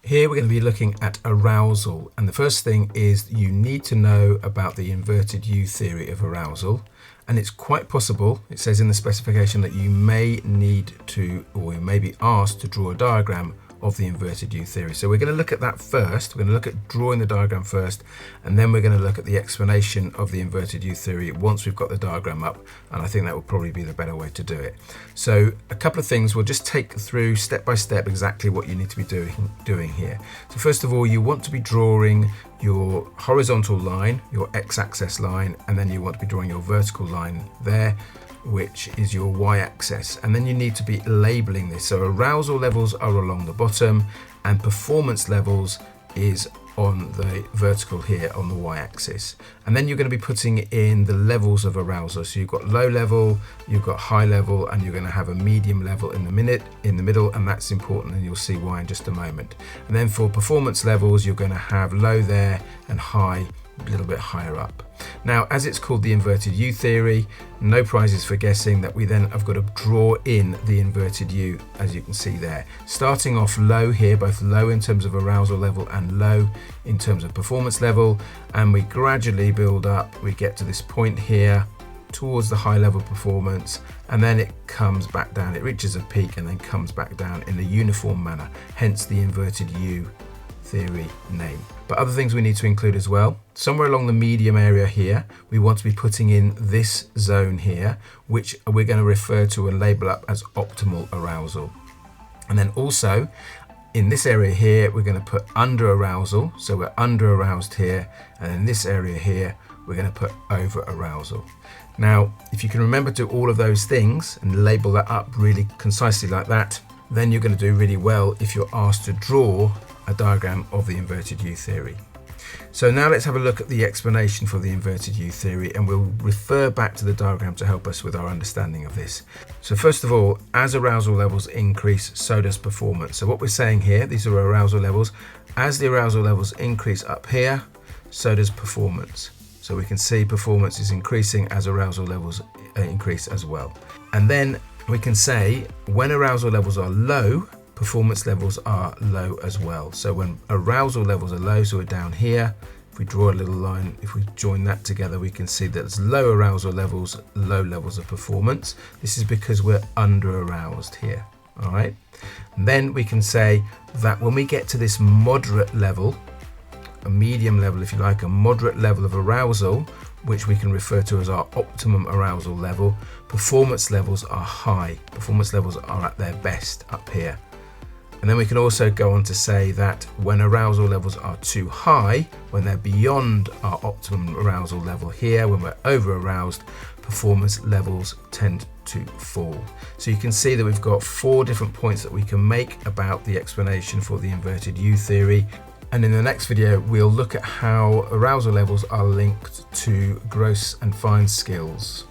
Here we're going to be looking at arousal, and the first thing is you need to know about the inverted U theory of arousal. And it's quite possible, it says in the specification, that you may need to, or you may be asked to draw a diagram of the inverted U theory. So we're going to look at that first. We're going to look at drawing the diagram first, and then we're going to look at the explanation of the inverted U theory once we've got the diagram up, and I think that would probably be the better way to do it. So a couple of things, we'll just take through step by step exactly what you need to be doing here. So first of all, you want to be drawing your horizontal line, your x-axis line, and then you want to be drawing your vertical line there, which is your y-axis, and then you need to be labeling this. So arousal levels are along the bottom and performance levels is on the vertical here on the y-axis, and then you're going to be putting in the levels of arousal. So you've got low level, you've got high level, and you're going to have a medium level in the middle, and that's important, and you'll see why in just a moment. And then for performance levels, you're going to have low there and high a little bit higher up. Now, as it's called the inverted U theory, no prizes for guessing that we then have got to draw in the inverted U, as you can see there. Starting off low here, both low in terms of arousal level and low in terms of performance level, and we gradually build up. We get to this point here towards the high level performance, and then it comes back down. It reaches a peak and then comes back down in a uniform manner, hence the inverted U theory name. But other things we need to include as well, somewhere along the medium area here, we want to be putting in this zone here, which we're going to refer to and label up as optimal arousal. And then also in this area here, we're going to put under arousal, so we're under aroused here, and in this area here, we're going to put over arousal. Now, if you can remember to do all of those things and label that up really concisely like that, then you're going to do really well if you're asked to draw a diagram of the inverted U theory. So now let's have a look at the explanation for the inverted U theory, and we'll refer back to the diagram to help us with our understanding of this. So first of all, as arousal levels increase, so does performance. So what we're saying here, these are arousal levels. As the arousal levels increase up here, so does performance. So we can see performance is increasing as arousal levels increase as well. And then we can say when arousal levels are low, performance levels are low as well. So when arousal levels are low, so we're down here, if we draw a little line, if we join that together, we can see that there's low arousal levels, low levels of performance. This is because we're under aroused here, all right? And then we can say that when we get to this moderate level, a medium level if you like, a moderate level of arousal, which we can refer to as our optimum arousal level, performance levels are high. Performance levels are at their best up here. And then we can also go on to say that when arousal levels are too high, when they're beyond our optimum arousal level here, when we're over aroused, performance levels tend to fall. So you can see that we've got 4 different points that we can make about the explanation for the inverted U theory. And in the next video, we'll look at how arousal levels are linked to gross and fine skills.